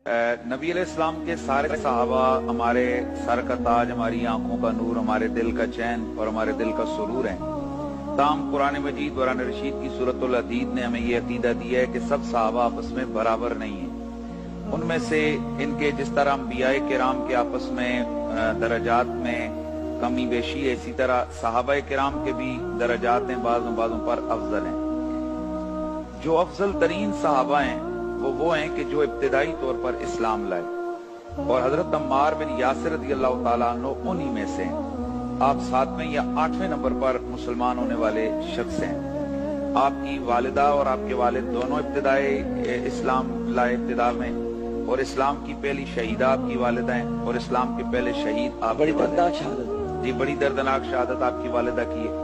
नबी अलैहिस्सलाम के सारे सहाबा हमारे सर का ताज, हमारी आंखों का नूर, हमारे दिल का चैन और हमारे दिल का सुरूर है। ताम कुरान मजीद कुरान रशीद की सूरतुल हदीद ने हमें ये अकीदा दिया है कि सब सहाबा आपस में बराबर नहीं है। उनमें से इनके जिस तरह अंबियाए किराम के आपस में दरजात में कमी बेशी है, इसी तरह सहाबाए किराम के भी दरजात हैं, बाज़ों पर अफजल हैं। जो अफजल तरीन सहाबा हैं वो हैं कि जो इब्तिदाई तौर पर इस्लाम लाए, और हजरत अम्मार बिन यासिर रज़ियल्लाहु ताला अन्हु उन्हीं में से हैं। आप 7वें या 8वें नंबर पर मुसलमान होने वाले शख्स हैं। आपकी वालिदा और आपके वालिद दोनों इब्तिदाई इस्लाम लाए इब्तिदा में, और इस्लाम की पहली शहीदा आपकी वालिदा हैं, और इस्लाम के पहले शहीद आप। बड़ी दर्दनाक शहादत जी, बड़ी दर्दनाक शहादत आपकी वालिदा की है।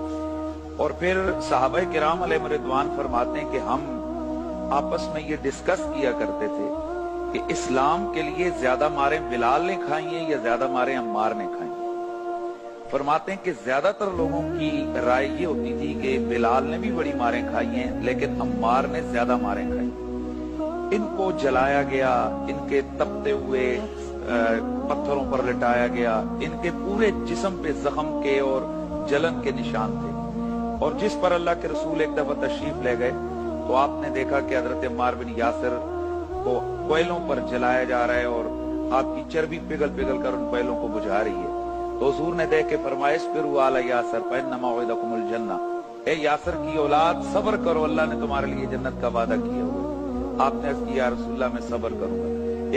और फिर सहाबा किराम अलैहिम रिदवान फरमाते हैं कि हम आपस में ये डिस्कस किया करते थे कि इस्लाम के लिए ज्यादा मारें बिलाल ने खाई हैं या ज्यादा मारें अम्मार ने खाई हैं। फरमाते हैं कि ज्यादातर लोगों की राय ये होती थी कि बिलाल ने भी बड़ी मारें खाई हैं, लेकिन अम्मार ने ज्यादा मारें खाई। इनको जलाया गया, इनके तपते हुए पत्थरों पर लिटाया गया, इनके पूरे जिस्म पे जख्म के और जलन के निशान थे। और जिस पर अल्लाह के रसूल एक दफा तशरीफ ले गए तो आपने देखा कि हजरत अम्मार बिन यासिर को कोयलों पर जलाया जा रहा है और आपकी चर्बी पिघल पिघल कर उन कोयलों को बुझा रही है। तो हुजूर ने देख के फरमाया, इस्बिरू अला यासिर फइन्ना मौइदकुमुल जन्नह, ए यासिर की औलाद सब्र करो, अल्लाह ने तुम्हारे लिए जन्नत का वादा किया हुआ। आपने अर्ज़ किया, या रसूलल्लाह मैं सब्र करूंगा।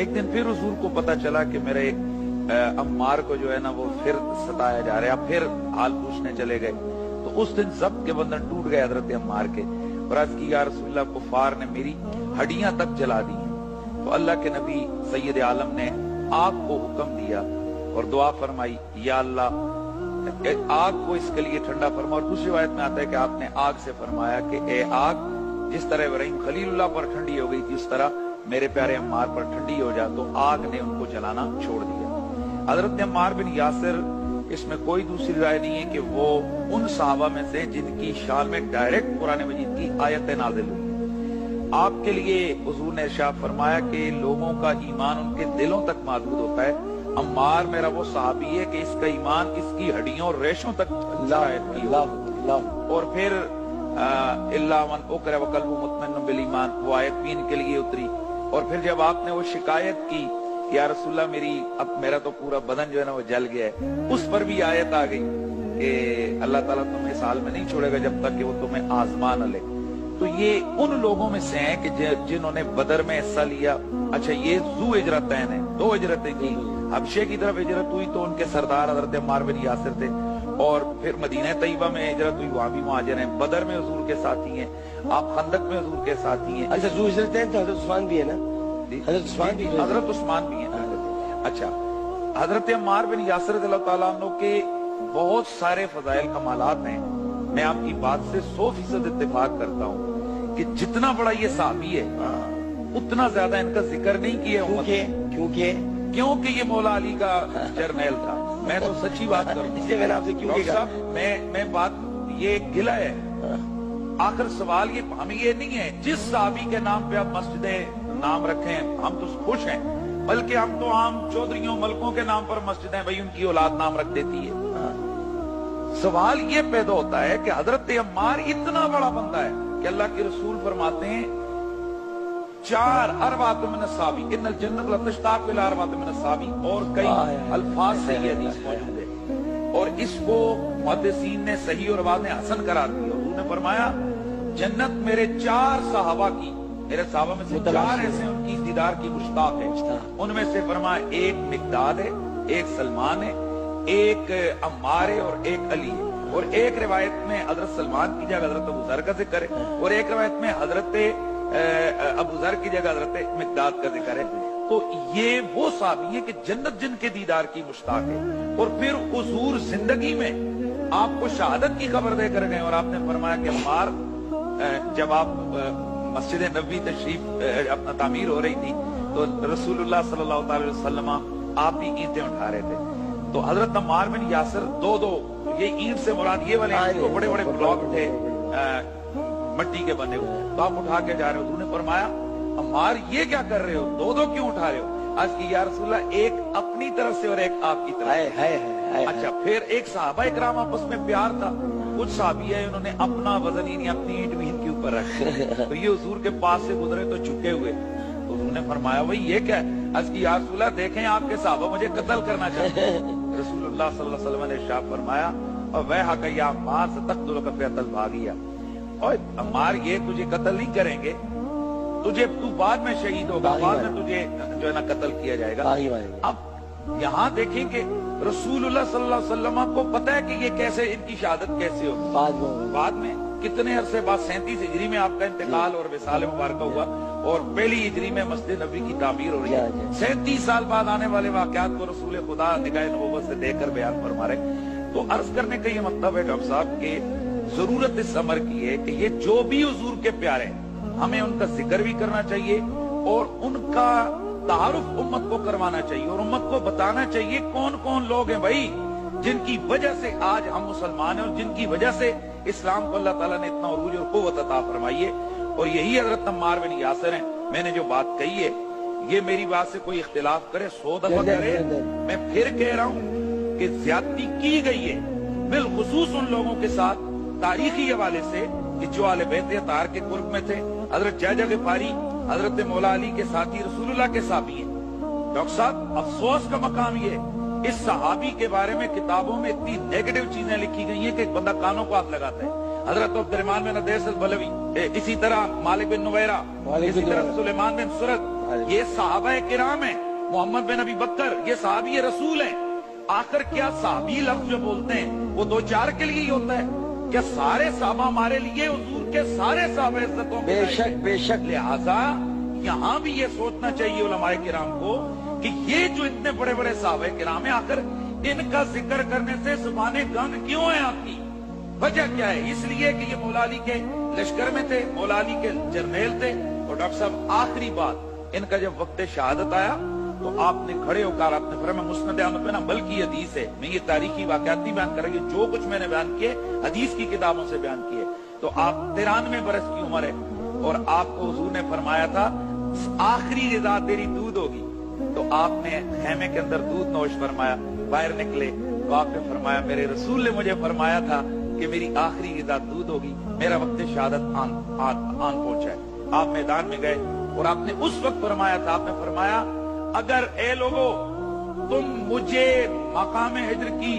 एक दिन फिर हुजूर को पता चला कि मेरे अम्मार को जो है ना वो फिर सताया जा रहा है। आप फिर हाल पूछने चले गए तो उस दिन ज़ब्त के बंधन टूट गए हजरत अम्मार के। और अर्ज़ की, या रसूलल्लाह कुफ़ार ने मेरी हड्डियां तक जला दी हैं। तो अल्लाह के नबी सैयद आलम ने आग को हुक्म दिया और दुआ फरमाई, या अल्लाह आग को इसके लिए ठंडा फरमा। और दूसरी रिवायत में आता है कि आपने आग से फरमाया कि ए आग, जिस तरह इब्राहीम खलीलुल्लाह पर ठंडी हो गई थी उस तरह मेरे प्यारे अम्मार पर ठंडी हो जा। तो आग ने उनको जलाना छोड़ दिया। हजरत अम्मार बिन यासिर, इसमें कोई दूसरी राय नहीं है कि वो उन सहाबा में से जिनकी शान में डायरेक्ट कुरान मजीद की आयतें नाज़िल हुई। आपके लिए हुजूर ने इरशाद फरमाया कि लोगों का ईमान उनके दिलों तक महदूद होता है। अम्मार मेरा वो सहाबी है कि इसका ईमान इसकी हड्डियों और रेशों तक। और फिर इल्ला मन उकरा व क़ल्बुहु मुत्मइन्नुन बिल ईमान, वो आयत भी इनके लिए उतरी। और फिर जब आपने वो शिकायत की, या रसूलल्लाह मेरा तो पूरा बदन जो है ना वो जल गया है, उस पर भी आयत आ गई कि अल्लाह ताला तुम्हें इस हाल में नहीं छोड़ेगा जब तक कि वो तुम्हें आजमा न ले। तो ये उन लोगों में से हैं कि जिन्होंने बदर में हिस्सा लिया। अच्छा, ये ज़ू हिजरतैन है, 2 हिजरतें की। हबशे की तरफ हिजरत हुई तो उनके सरदार हजरत अम्मार बिन यासिर थे, और फिर मदीना तैयबा में हिजरत हुई, वहां भी मुहाजिर हैं। बदर में हुजूर के साथी हैं, आप खंदक में हुजूर के साथी हैं। अच्छा, ज़ू हिजरतैन तो हजरत उस्मान भी है ना? हजरत उस्मान भी हैं। अच्छा, हजरत अम्मार बिन यासिर रज़ियल्लाहु ताला अन्हु के बहुत सारे फज़ाइल कमालात हैं। मैं आपकी बात से 100% इत्तेफाक करता हूँ कि जितना बड़ा ये सहाबी है उतना ज्यादा इनका जिक्र नहीं किया। क्योंकि ये मौला अली का जर्नैल था। मैं तो सच्ची बात करूँ, मैंने आपसे क्यों कहा? मैं बात ये गिला है। आखिर सवाल ये हमें ये नहीं है जिस सहाबी के नाम पे आप मस्जिदें नाम रखें हम तो खुश हैं, बल्कि हम तो आम चौधरियों मलकों के नाम पर मस्जिद है, भाई उनकी औलाद नाम रख देती है। सवाल ये पैदा होता है कि हजरत अम्मार इतना बड़ा बंदा है कि अल्लाह के रसूल फरमाते हैं 4 अरबात मिन अस्साबी इन्नल जन्नत लतश्ताक़ इला अरबात मिन अस्साबी, और कई अल्फाज से ये हदीस मौजूद है। और इसको मुहद्दिसीन ने सही और बाद ने हसन करार दिया। उन्होंने फरमाया जन्नत मेरे 4 सहाबा की, मेरे सहाबा में से 4 ऐसे उनकी दीदार की मुश्ताक है। उनमें से फरमाया एक मिक़दाद है, एक सलमान है, एक अम्मार है और एक अली है। और एक रिवायत में हजरत सलमान की जगह हजरत अबू ज़र का जिक्र है, और एक रिवायत में हजरत अबू ज़र की जगह हजरत मिक़दाद का जिक्र है। तो ये वो सहाबी है कि जन्नत जिनके दीदार की मुश्ताक है। और फिर हुजूर जिंदगी में आपको शहादत की खबर देकर गए, और आपने फरमाया कि अम्मार, जब आप मस्जिद नबी तशरीफ अपना तामीर हो रही थी तो रसूलुल्लाह सल्लल्लाहु अलैहि वसल्लम आप भी ईंटें उठा रहे थे। तो हजरत अम्मार बिन यासिर 2-2, ये ईंट से मुराद ये वाले तो बड़े बड़े ब्लॉक थे मट्टी के बने हुए, तो आप उठा के जा रहे हो। उन्होंने फरमाया अम्मार ये क्या कर रहे हो, दो दो क्यों उठा रहे हो? आज की या रसूल अल्लाह, एक अपनी तरफ से और एक आपकी तरफ से। है अच्छा, फिर एक सहाबा इकराम आपस में प्यार था, कुछ साहबी है उन्होंने अपना वजन ही नहीं अपनी ईंट भी इनके ऊपर रखा, तो ये हुजूर के पास से गुजरे तो झुके हुए, तो उन्होंने फरमाया भाई ये क्या है? आज की या रसूल अल्लाह, देखें आपके सहाबा मुझे कत्ल करना चाहते हैं। रसूलुल्लाह सल्लल्लाहु अलैहि वसल्लम ने इरशाद फरमाया, और वह हक या अम्मार से तख्तुल कफ़ियतल भागिया, और अम्मार ये तुझे कत्ल नहीं करेंगे, तुझे तू बाद में शहीद होगा, बाद में तुझे जो है ना कत्ल किया जाएगा। अब यहाँ देखें कि रसूलुल्लाह सल्लल्लाहु अलैहि वसल्लम को पता है कि ये कैसे, इनकी शहादत कैसे होगी। बाद में कितने अरसे बाद 37 हिजरी में आपका इंतकाल और विसाल मुबारक हुआ, और पहली हिजरी में मस्जिद नबी की तामीर हो रही है। 37 साल बाद आने वाले वाकयात को रसूल खुदा निगाह नबूवत से देखकर बयान फरमा रहे। तो अर्ज करने का ये मतलब है डॉक्टर साहब के जरूरत इस अमर की है कि ये जो भी हुजूर के प्यारे हैं, हमें उनका जिक्र भी करना चाहिए और उनका तारुफ उम्मत को करवाना चाहिए, और उम्मत को बताना चाहिए कौन कौन लोग हैं भाई जिनकी वजह से आज हम मुसलमान हैं, और जिनकी वजह से इस्लाम को अल्लाह ताला ने इतना उरूज और कुव्वत अता फरमाई है। और यही हजरत अम्मार बिन यासिर हैं। मैंने जो बात कही है, ये मेरी बात से कोई इख्तिलाफ करे 100 दफा करे, मैं फिर कह रहा हूँ कि ज्यादती की गई है बिलखुसूस उन लोगों के साथ तारीखी हवाले से कि जो आले बैत अतार के कुर्ब में थे। हजरत जैजा गिफारी हजरत मौला अली के साथी रसूलुल्लाह के साथी हैं। डॉक्टर साहब, अफसोस का मकाम ये, इस सहाबी के बारे में किताबों में इतनी नेगेटिव चीजें लिखी गई हैं कि एक बंदा कानों को हाथ लगाता है। हजरत अब्दुर्रहमान बिन अदैस अल-बलवी, इसी तरह मालिक बिन नुवैरा, इसी तरह सुलेमान बिन सुरत, ये सहाबा किराम हैं। मोहम्मद बिन अबी बकर, ये सहाबी रसूल हैं। आखिर क्या सहाबी लफ्ज जो बोलते हैं वो 2-4 के लिए ही होता है? क्या सारे सहाबा हमारे लिए हुजूर के सारे सहाबा इज्जतों के? बेशक बेशक। लिहाजा यहाँ भी ये सोचना चाहिए उलमाए किराम को कि ये जो इतने बड़े बड़े सहाबा किराम है, आखिर इनका जिक्र करने से जुबानें गंग क्यों है आपकी? वजह क्या है? इसलिए कि ये मौला अली के लश्कर में थे, मौला अली के जर्नेल थे। और डॉक्टर साहब, आखिरी बात, इनका जब वक्त शहादत आया तो आपने खड़े होकर आपने फरमाया, मुस्नद अहमद बिन हंबल की हदीस है, मैं ये तारीखी वाकयात नहीं बयान करेंगे, जो कुछ मैंने बयान किए हदीस की किताबों से बयान किए। तो आप 93 बरस की उम्र है, और आपको हुजूर ने फरमाया था आखिरी ग़िज़ा तेरी दूध होगी। तो आपने खेमे के अंदर दूध नोश फरमाया, बाहर निकले तो आपने फरमाया, मेरे रसूल ने मुझे फरमाया था कि मेरी आखिरी ग़िज़ा दूध होगी, मेरा वक्त शहादत आन पहुंचा है। आप मैदान में गए और आपने उस वक्त फरमाया था, आपने फरमाया, अगर ए लोगो तुम मुझे मकाम हिज्र की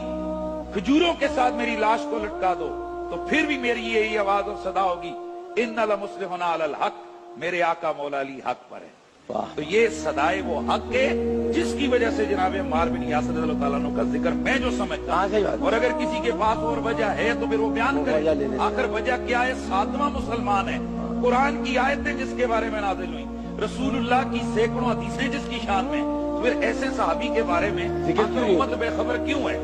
खजूरों के साथ मेरी लाश को लटका दो, तो फिर भी मेरी यही आवाज और सदा होगी, इन्नल मुस्लिहुना अलल हक, मेरे आका मौला अली हक पर है। तो ये सदाए वो हक है जिसकी वजह से जनाब अम्मार बिन यासिर रज़ियल्लाहु ताला अन्हु का जिक्र मैं जो समझता हूं, और अगर किसी के पास और वजह है तो फिर वो बयान करे। आखिर वजह क्या है? 7वां मुसलमान है, कुरान की आयतें जिसके बारे में नाज़िल हुई, रसूलुल्लाह की सैकड़ों हदीसें जिसकी शान में, तो फिर ऐसे सहाबी के बारे में उम्मत बेखबर क्यों है?